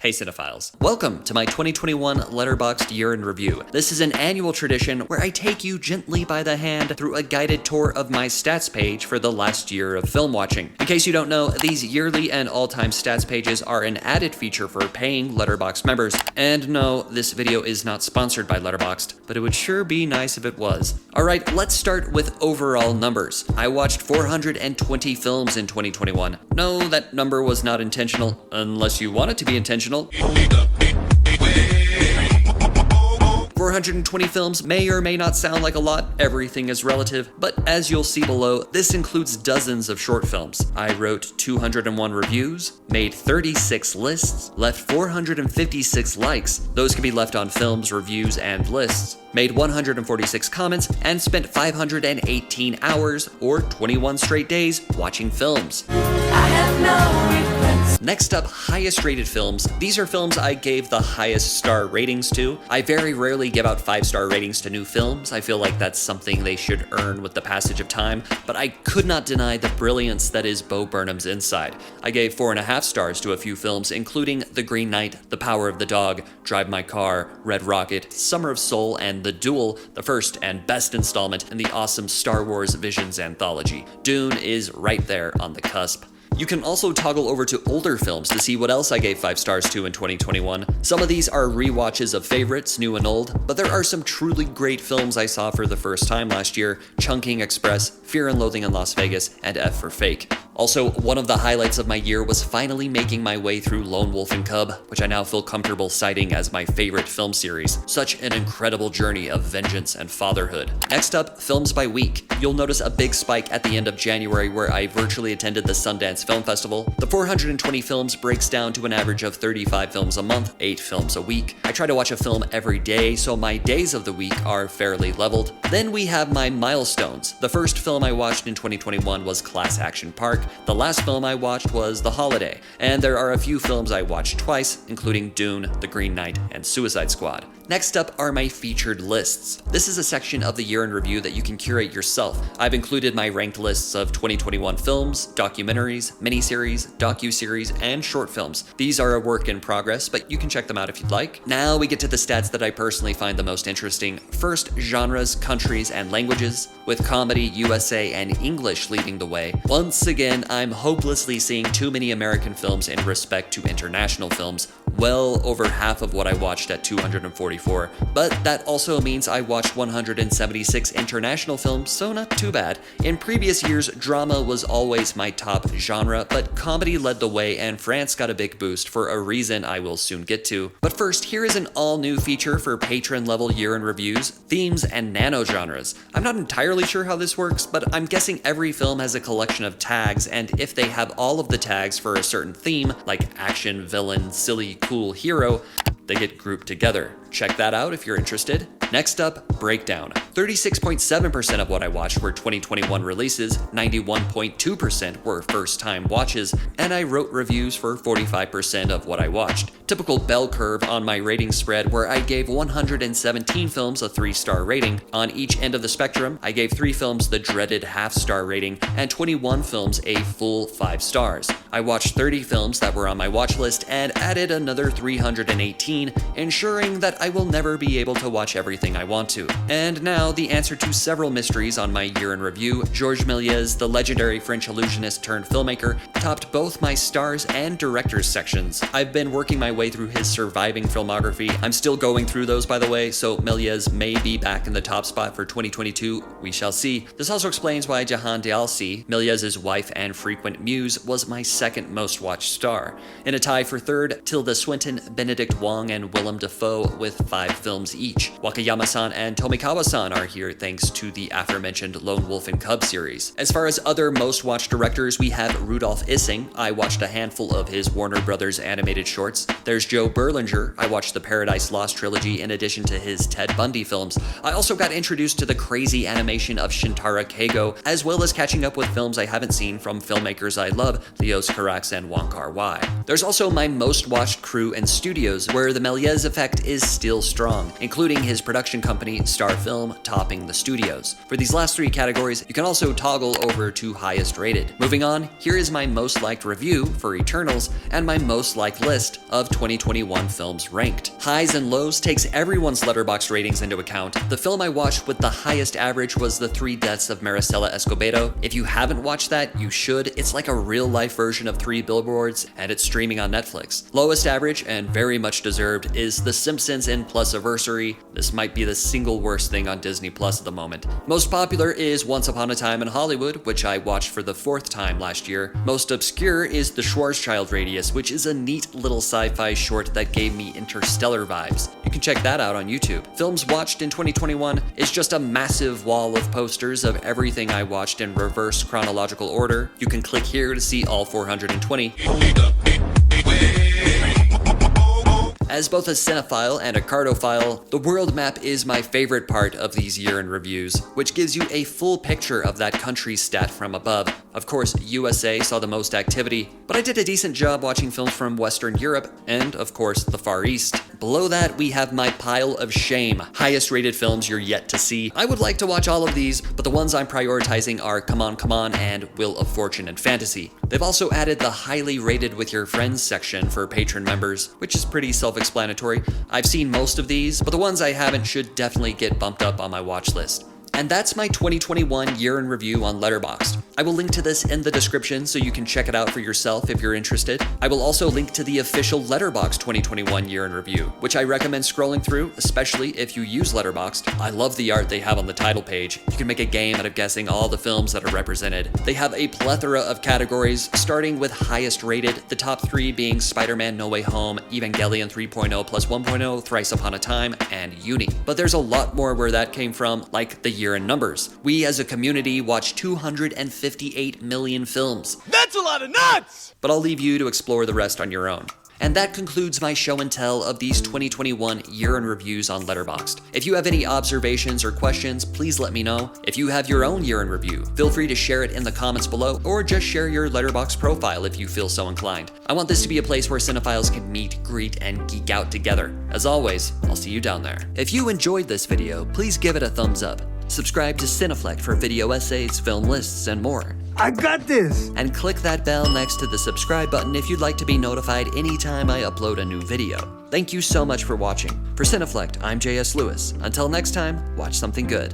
Hey cinephiles. Welcome to my 2021 Letterboxd Year in Review. This is an annual tradition where I take you gently by the hand through a guided tour of my stats page for the last year of film watching. In case you don't know, these yearly and all-time stats pages are an added feature for paying Letterboxd members. And no, this video is not sponsored by Letterboxd, but it would sure be nice if it was. Alright, let's start with overall numbers. I watched 420 films in 2021. No, that number was not intentional, unless you want it to be intentional. 420 films may or may not sound like a lot, everything is relative, but as you'll see below, this includes dozens of short films. I wrote 201 reviews, made 36 lists, left 456 likes, those can be left on films, reviews, and lists, made 146 comments, and spent 518 hours, or 21 straight days, watching films. I have no regrets. Next up, highest rated films. These are films I gave the highest star ratings to. I very rarely give out 5-star ratings to new films. I feel like that's something they should earn with the passage of time, but I could not deny the brilliance that is Bo Burnham's Inside. I gave 4.5 stars to a few films, including The Green Knight, The Power of the Dog, Drive My Car, Red Rocket, Summer of Soul, and The Duel, the first and best installment in the awesome Star Wars Visions anthology. Dune is right there on the cusp. You can also toggle over to older films to see what else I gave 5 stars to in 2021. Some of these are rewatches of favorites, new and old, but there are some truly great films I saw for the first time last year: Chungking Express, Fear and Loathing in Las Vegas, and F for Fake. Also, one of the highlights of my year was finally making my way through Lone Wolf and Cub, which I now feel comfortable citing as my favorite film series. Such an incredible journey of vengeance and fatherhood. Next up, films by week. You'll notice a big spike at the end of January where I virtually attended the Sundance Film Festival. The 420 films breaks down to an average of 35 films a month, 8 films a week. I try to watch a film every day, so my days of the week are fairly leveled. Then we have my milestones. The first film I watched in 2021 was Class Action Park. The last film I watched was The Holiday, and there are a few films I watched twice, including Dune, The Green Knight, and Suicide Squad. Next up are my featured lists. This is a section of the year in review that you can curate yourself. I've included my ranked lists of 2021 films, documentaries, miniseries, docuseries, and short films. These are a work in progress, but you can check them out if you'd like. Now we get to the stats that I personally find the most interesting. First, genres, countries, and languages, with comedy, USA, and English leading the way. Once again, I'm hopelessly seeing too many American films in respect to international films, well over half of what I watched at 244, but that also means I watched 176 international films, so not too bad. In previous years, drama was always my top genre, but comedy led the way and France got a big boost for a reason I will soon get to. But first, here is an all-new feature for patron-level year in reviews: themes and nano-genres. I'm not entirely sure how this works, but I'm guessing every film has a collection of tags, and if they have all of the tags for a certain theme, like action, villain, silly, cool, hero, they get grouped together. Check that out if you're interested. Next up, breakdown. 36.7% of what I watched were 2021 releases, 91.2% were first-time watches, and I wrote reviews for 45% of what I watched. Typical bell curve on my rating spread where I gave 117 films a 3-star rating. On each end of the spectrum, I gave 3 films the dreaded half-star rating and 21 films a full 5 stars. I watched 30 films that were on my watch list and added another 318, ensuring that I will never be able to watch everything I want to. And now, the answer to several mysteries on my year in review. Georges Méliès, the legendary French illusionist turned filmmaker, topped both my stars and directors sections. I've been working my way through his surviving filmography. I'm still going through those, by the way, so Méliès may be back in the top spot for 2022. We shall see. This also explains why Jahan Dialsi, Méliès's wife and frequent muse, was my second most watched star. In a tie for third, Tilda Swinton, Benedict Wong, and Willem Dafoe with 5 films each. Wakayama-san and Tomikawa-san are here thanks to the aforementioned Lone Wolf and Cub series. As far as other most watched directors, we have Rudolf Issing. I watched a handful of his Warner Brothers animated shorts. There's Joe Berlinger. I watched the Paradise Lost trilogy in addition to his Ted Bundy films. I also got introduced to the crazy animation of Shintaro Keigo, as well as catching up with films I haven't seen from filmmakers I love, Leos Carax and Wong Kar-wai. There's also my most watched crew and studios, where the Méliès effect is still strong, including his production company, Star Film, topping the studios. For these last three categories, you can also toggle over to highest rated. Moving on, here is my most liked review for Eternals and my most liked list of 2021 films ranked. Highs and lows takes everyone's Letterboxd ratings into account. The film I watched with the highest average was The Three Deaths of Maricela Escobedo. If you haven't watched that, you should. It's like a real-life version of Three Billboards, and it's streaming on Netflix. Lowest average, and very much deserved, is The Simpsons in Plusiversary. This might be the single worst thing on Disney Plus at the moment. Most popular is Once Upon a Time in Hollywood, which I watched for the 4th time last year. Most obscure is The Schwarzschild Radius, which is a neat little sci-fi short that gave me Interstellar vibes. You can check that out on YouTube. Films watched in 2021 is just a massive wall of posters of everything I watched in reverse chronological order. You can click here to see all 420. As both a cinephile and a cardophile, the world map is my favorite part of these year-end reviews, which gives you a full picture of that country's stat from above. Of course, USA saw the most activity, but I did a decent job watching films from Western Europe and, of course, the Far East. Below that, we have my pile of shame, highest rated films you're yet to see. I would like to watch all of these, but the ones I'm prioritizing are Come On, Come On and Wheel of Fortune and Fantasy. They've also added the highly rated with your friends section for patron members, which is pretty self-explanatory. I've seen most of these, but the ones I haven't should definitely get bumped up on my watch list. And that's my 2021 year in review on Letterboxd. I will link to this in the description so you can check it out for yourself if you're interested. I will also link to the official Letterboxd 2021 year in review, which I recommend scrolling through, especially if you use Letterboxd. I love the art they have on the title page. You can make a game out of guessing all the films that are represented. They have a plethora of categories, starting with highest rated, the top 3 being Spider-Man No Way Home, Evangelion 3.0 plus 1.0, Thrice Upon a Time, and Uni. But there's a lot more where that came from, like the year in numbers. We as a community watched 258 million films. That's a lot of nuts! But I'll leave you to explore the rest on your own. And that concludes my show and tell of these 2021 year in reviews on Letterboxd. If you have any observations or questions, please let me know. If you have your own year in review, feel free to share it in the comments below, or just share your Letterboxd profile if you feel so inclined. I want this to be a place where cinephiles can meet, greet, and geek out together. As always, I'll see you down there. If you enjoyed this video, please give it a thumbs up. Subscribe to Cineflect for video essays, film lists, and more. I got this! And click that bell next to the subscribe button if you'd like to be notified anytime I upload a new video. Thank you so much for watching. For Cineflect, I'm JS Lewis. Until next time, watch something good.